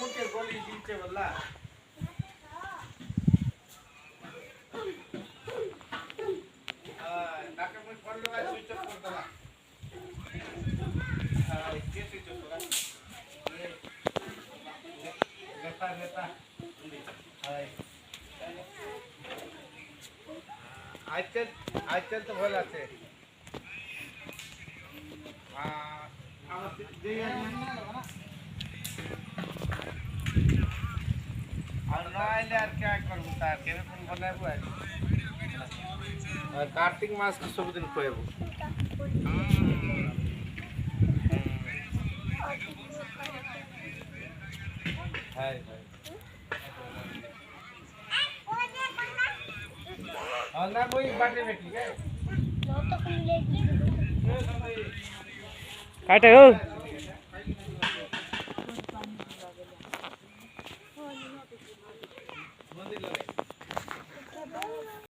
के गोली जीते वाला ताके मैं कर लूंगा स्विच ऑफ कर दूंगा इसके स्विच ऑफ करा लेता लेता आजकल तो भला थे और नॉइल यार क्या करूँ तार के फोन बना हुआ है और कार्तिक मास के सब दिन खोएबो हाय हाय और ना कोई बाटे में ठीक है काटे हो